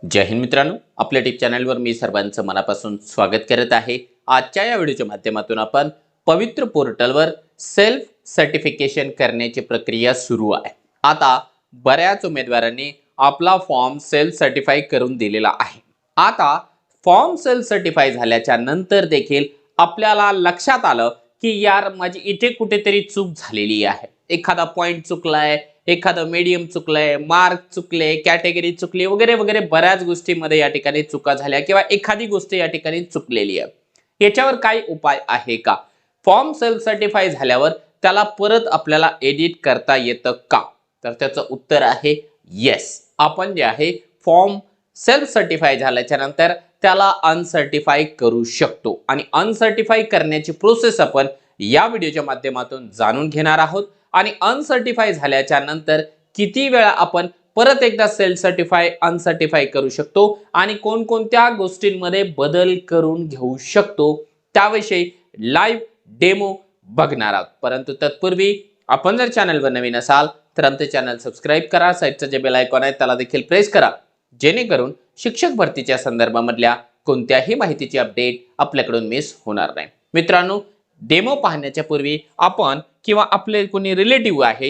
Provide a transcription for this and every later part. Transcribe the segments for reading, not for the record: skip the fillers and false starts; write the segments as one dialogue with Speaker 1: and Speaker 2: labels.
Speaker 1: जय हिंद मित्रांनो, आपल्या टिप चॅनलवर मी सर्वांचं मनापासून स्वागत करत आहे। आजच्या या व्हिडिओच्या माध्यमातून आपण पवित्र पोर्टलवर सेल्फ सर्टिफिकेशन करण्याची प्रक्रिया सुरू आहे। आता बऱ्याच उमेदवारांनी आपला फॉर्म सेल्फ सर्टिफाई करून दिलेला आहे। आता फॉर्म सेल्फ सर्टिफाई झाल्याच्या नंतर देखील आपल्याला लक्षात आलं की यार माझी इथे कुठेतरी चूक झालेली आहे, एखादा पॉइंट चुकलाय, एखादं मीडियम चुकलंय, मार्क चुकले, कॅटेगरी चुकली वगैरे वगैरे बऱ्याच गोष्टींमध्ये या ठिकाणी चुका झाल्या किंवा एखादी गोष्ट या ठिकाणी चुकलेली आहे। याच्यावर काही उपाय आहे का? फॉर्म सेल्फ सर्टिफाई झाल्यावर त्याला परत आपल्याला एडिट करता येतं का? तर त्याचं उत्तर आहे येस। आपण जे आहे फॉर्म सेल्फ सर्टिफाई झाल्याच्या नंतर त्याला अनसर्टिफाई करू शकतो आणि अनसर्टिफाई करण्याची प्रोसेस आपण या व्हिडिओच्या माध्यमातून जाणून घेणार आहोत। आणि अनसर्टिफाई झाल्याच्या नंतर किती वेळा आपण परत एकदा सेल्फ सर्टिफाई अनसर्टिफाई करू शकतो आणि कोणकोणत्या गोष्टींमध्ये बदल करून घेऊ शकतो त्याविषयी लाईव्ह डेमो बघणार आहोत। परंतु तत्पूर्वी आपण जर चॅनलवर नवीन असाल तर आमचे चॅनल सबस्क्राइब करा, साईडचं जे बेल आयकॉन आहे त्याला देखील प्रेस करा, जेणेकरून शिक्षक भरतीच्या संदर्भामधल्या कोणत्याही माहितीची अपडेट आपल्याकडून मिस होणार नाही। मित्रांनो, डेमो पाहण्याच्या पूर्वी आपण किंवा आपले कोणी रिलेटिव्ह आहे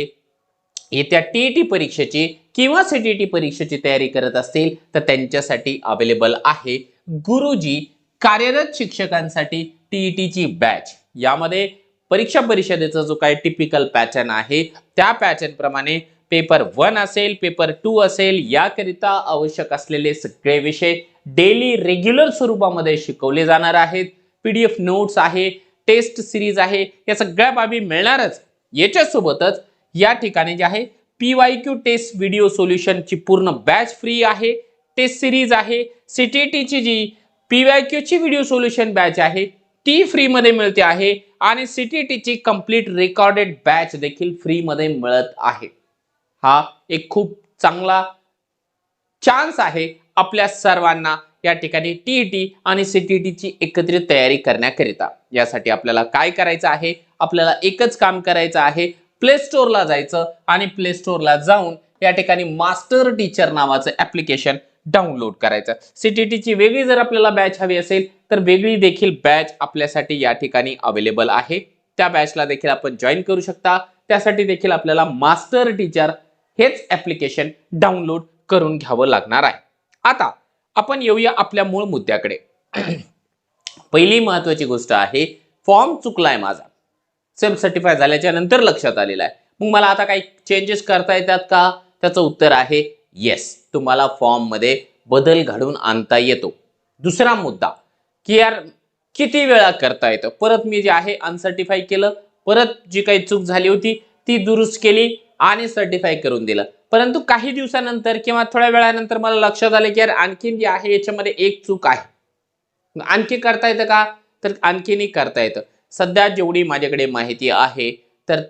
Speaker 1: येत्या टीईटी परीक्षेची किंवा सीटीईटी परीक्षेची तयारी करत असतील तर त्यांच्यासाठी अवेलेबल आहे गुरुजी कार्यरत शिक्षकांसाठी टीईटीची बॅच। यामध्ये परीक्षा परिषदेचा जो काही टिपिकल पॅटर्न आहे त्या पॅटर्न प्रमाणे पेपर 1 असेल, पेपर 2 असेल, याकरिता आवश्यक असलेले सगळे विषय डेली रेग्युलर स्वरूपामध्ये शिकवले जाणार आहेत। पीडीएफ नोट्स आहे, टेस्ट सिरीज आहे, या सगळ्या बाबी मिळणारच। याच्यासोबतच या ठिकाणी जे आहे पीवायक्यू टेस्ट व्हिडिओ सोल्युशनची पूर्ण बॅच फ्री आहे, टेस्ट सिरीज आहे, सीटीईटीची जी पीवायक्यूची व्हिडिओ सोल्युशन बॅच आहे ती फ्री मध्ये मिळते आहे आणि सीटीईटीची कंप्लीट रेकॉर्डेड बॅच देखील फ्री मध्ये मिळत आहे। हा एक खूप चांगला चान्स आहे आपल्या सर्वांना या ठिकाणी टीईटी आणि सीटीईटीची एकत्रित तयारी करण्याकरिता। यासाठी आपल्याला काय करायचं आहे? आपल्याला एकच काम करायचं आहे, प्ले स्टोअरला जायचं आणि प्ले स्टोअरला जाऊन या ठिकाणी मास्टर टीचर नावाचं ऍप्लिकेशन डाउनलोड करायचं। सीटीईटीची वेगळी जर आपल्याला बॅच हवी असेल तर वेगळी देखील बॅच आपल्यासाठी या ठिकाणी अवेलेबल आहे, त्या बॅचला देखील आपण जॉईन करू शकता। त्यासाठी देखील आपल्याला मास्टर टीचर हेच ऍप्लिकेशन डाउनलोड करून घ्यावं लागणार आहे। आता आपण येऊया आपल्या मूळ मुद्द्याकडे। पहिली महत्त्वाची गोष्ट आहे, फॉर्म चुकलाय माझा, सेल्फ सर्टिफाय झाल्याच्या नंतर लक्षात आलेला आहे, मग मला आता काही चेंजेस करता येतात का? त्याचं उत्तर आहे येस, तुम्हाला फॉर्म मध्ये बदल घडवून आणता येतो। दुसरा मुद्दा की यार किती वेळा करता येतं? परत मी जे आहे अनसर्टिफाय केलं, परत जी काही चूक झाली होती ती दुरुस्त केली आणि सर्टिफाय करून दिलं, परंतु काही दिवसानंतर किंवा थोड्या वेळानंतर मला लक्षात आलं की यार आणखीन जे आहे याच्यामध्ये एक चूक आहे, आणखी करता येतं का? तर आणखीनही करता येतं। सध्या जेवढी माझ्याकडे माहिती आहे तर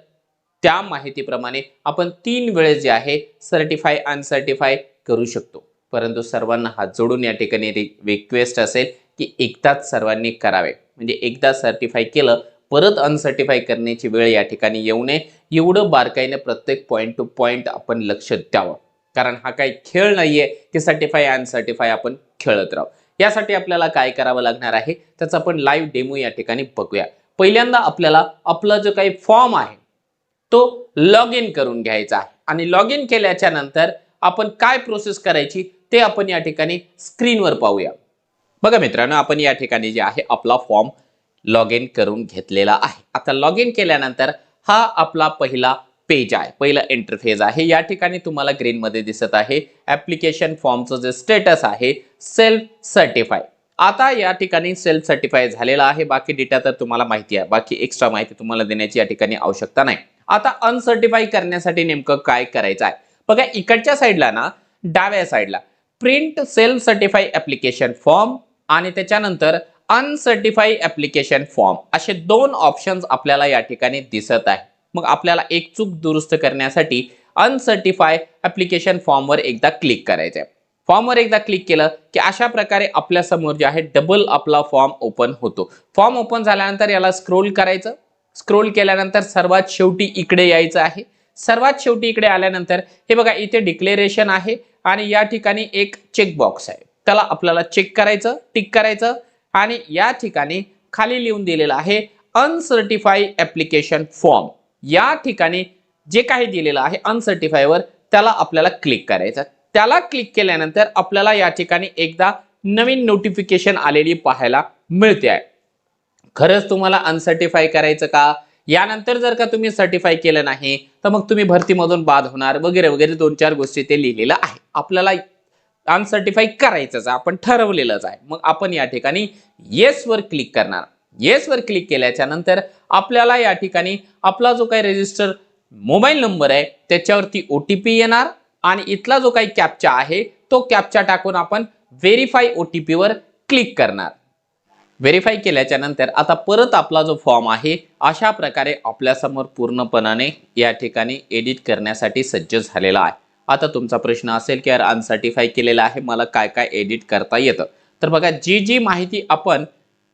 Speaker 1: त्या माहितीप्रमाणे आपण 3 वेळेस जे आहे सर्टिफाय अनसर्टिफाय करू शकतो। परंतु सर्वांना हात जोडून या ठिकाणी रिक्वेस्ट असेल की एकदाच सर्वांनी करावे, म्हणजे एकदा सर्टिफाय केलं परत अनसर्टिफाय करण्याची वेळ या ठिकाणी येऊ नये, एवढं बारकाईने प्रत्येक पॉइंट टू पॉइंट आपण लक्ष द्यावं। कारण हा काही खेळ नाहीये की सर्टिफाय अनसर्टिफाय आपण खेळत राहू। यासाठी आपल्याला काय करावं लागणार आहे त्याचा आपण लाईव्ह डेमो या ठिकाणी बघूया। पहिल्यांदा आपल्याला आपला जो काही फॉर्म आहे तो लॉग इन करून घ्यायचा आहे आणि लॉग इन केल्याच्या नंतर आपण काय प्रोसेस करायची ते आपण या ठिकाणी स्क्रीनवर पाहूया। बघा मित्रांनो, आपण या ठिकाणी जे आहे आपला फॉर्म लॉग इन करून घेतलेला आहे। आता लॉग इन केल्यानंतर हा आपला पहिला पेज आहे, पहिला इंटरफेस आहे। या ठिकाणी तुम्हाला ग्रीन मध्ये दिसत आहे ऍप्लिकेशन फॉर्मचं जे स्टेटस आहे सेल्फ सर्टिफाय। आता या ठिकाणी सेल्फ सर्टिफाय झालेला आहे, बाकी डेटा तर तुम्हाला माहिती आहे, बाकी एक्स्ट्रा माहिती तुम्हाला देण्याची या ठिकाणी आवश्यकता नाही। आता अनसर्टिफाय करण्यासाठी नेमकं काय करायचं आहे? बघा इकडच्या साईडला ना, डाव्या साईडला print self certify application form आणि त्याच्यानंतर अनसर्टिफाई ऍप्लिकेशन फॉर्म असे 2 ऑप्शन्स आपल्याला या ठिकाणी दिसत आहे। मग आपल्याला एक चूक दुरुस्त करण्यासाठी अनसर्टिफाय ऍप्लिकेशन फॉर्मवर एकदा क्लिक करायचं आहे। फॉर्मवर एकदा क्लिक केलं की अशा प्रकारे आपल्या समोर जे आहे डबल आपला फॉर्म ओपन होतो। फॉर्म ओपन झाल्यानंतर याला स्क्रोल करायचं, स्क्रोल केल्यानंतर सर्वात शेवटी इकडे यायचं आहे। सर्वात शेवटी इकडे आल्यानंतर हे बघा, इथे डिक्लेरेशन आहे आणि या ठिकाणी एक चेक बॉक्स आहे, त्याला आपल्याला चेक करायचं, टिक करायचं आणि या ठिकाणी खाली लिहून दिलेलं आहे अनसर्टिफाईड ऍप्लिकेशन फॉर्म. या ठिकाणी जे काही दिलेलं आहे अनसर्टिफाईवर त्याला आपल्याला क्लिक करायचं. त्याला क्लिक केल्यानंतर आपल्याला या ठिकाणी एकदा नवीन नोटिफिकेशन आलेली पाहायला मिळते आहे. खरंच तुम्हाला अनसर्टिफाय करायचं का? यानंतर जर का तुम्ही सर्टिफाय केलं नाही तर मग तुम्ही भरतीमधून बाद होणार वगैरे वगैरे 2-4 गोष्टी ते लिहिलेलं आहे. आपल्याला अनसर्टिफाय करायचंच आहे, आपण ठरवलेलंच आहे. मग आपण या ठिकाणी येस वर क्लिक करणार. येस वर क्लिक केल्याच्या नंतर आपल्याला या ठिकाणी आपला जो काही रजिस्टर मोबाईल नंबर आहे त्याच्यावरती ओटीपी येणार आणि इथला जो काही कॅप्चा आहे तो कॅप्चा टाकून आपण व्हेरीफाय ओटीपी वर क्लिक करणार. व्हेरीफाय केल्याच्या नंतर आता परत आपला जो फॉर्म आहे अशा प्रकारे आपल्या समोर पूर्णपणाने या ठिकाणी एडिट करण्यासाठी सज्ज झालेला आहे. आता तुमचा प्रश्न असेल की यार अनसर्टिफाय केलेला आहे, मला काय काय एडिट करता येतं? तर बघा, जी माहिती आपण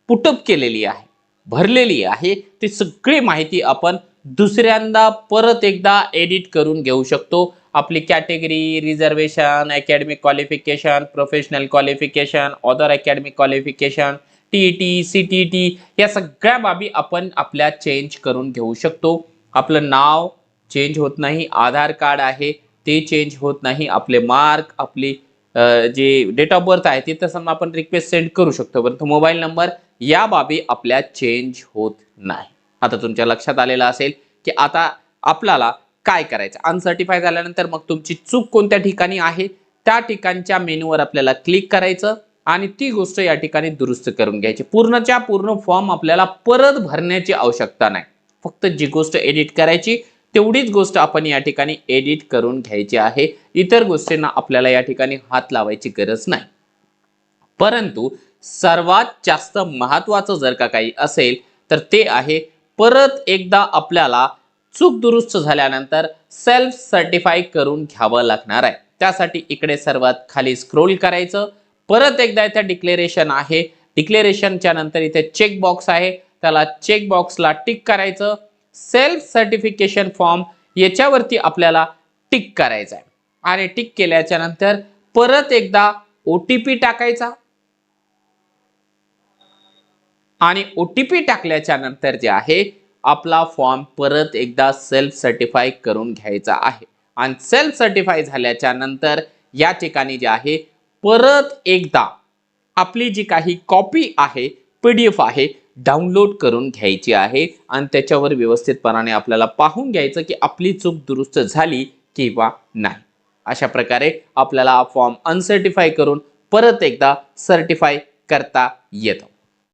Speaker 1: पुटअप केलेली आहे, भरलेली आहे, ती सगळी माहिती आपण दुसऱ्यांदा परत एकदा एडिट करून घेऊ शकतो. आपली category, reservation, academic qualification, professional qualification, other academic qualification, TET, CTET या सगळ्या बाबी आपण आपल्या चेंज करून घेऊ शकतो. आपलं नाव चेंज होत नाही, आधार कार्ड आहे ते चेंज होत नाही, आपले मार्क, आपली जे डेट ऑफ बर्थ आहे ते तसं आपण रिक्वेस्ट सेंड करू शकतो, परंतु मोबाईल नंबर या बाबी आपल्या चेंज होत नाही. आता तुमच्या लक्षात आलेलं असेल की आता आपल्याला काय करायचं. अनसर्टिफाय झाल्यानंतर मग तुमची चूक कोणत्या ठिकाणी आहे त्या ठिकाणच्या मेनूवर आपल्याला क्लिक करायचं आणि ती गोष्ट या ठिकाणी दुरुस्त करून घ्यायची. पूर्णच्या पूर्ण फॉर्म आपल्याला परत भरण्याची आवश्यकता नाही, फक्त जी गोष्ट एडिट करायची तेवढीच गोष्ट आपण या ठिकाणी एडिट करून घ्यायची आहे. इतर गोष्टींना आपल्याला या ठिकाणी हात लावायची गरज नाही. परंतु सर्वात जास्त महत्वाचं जर का काही असेल तर ते आहे परत एकदा आपल्याला चूक दुरुस्त झाल्यानंतर सेल्फ सर्टिफाय करून घ्यावं लागणार आहे. त्यासाठी इकडे सर्वात खाली स्क्रोल करायचं. परत एकदा इथे डिक्लेरेशन आहे, डिक्लेरेशनच्या नंतर इथे चेक बॉक्स आहे, त्याला चेक बॉक्सला टिक करायचं. सेल्फ सर्टिफिकेशन फॉर्म याच्यावरती आपल्याला टिक करायचं आहे आणि टिक केल्याच्या नंतर परत एकदा ओटीपी टाकायचा आणि ओटीपी टाकल्याच्या नंतर जे आहे आपला फॉर्म परत एकदा सेल्फ सर्टिफाय करून घ्यायचा आहे. आणि सेल्फ सर्टिफाय झाल्याच्या नंतर या ठिकाणी जे आहे परत एकदा आपली जी काही कॉपी आहे, पीडीएफ आहे, डाउनलोड करून घ्यायची आहे आणि त्याच्यावर व्यवस्थितपणाने आपल्याला पाहून घ्यायचं की आपली चूक दुरुस्त झाली किंवा नाही. अशा प्रकारे आपल्याला फॉर्म अनसर्टिफाय करून परत एकदा सर्टिफाय करता येतो.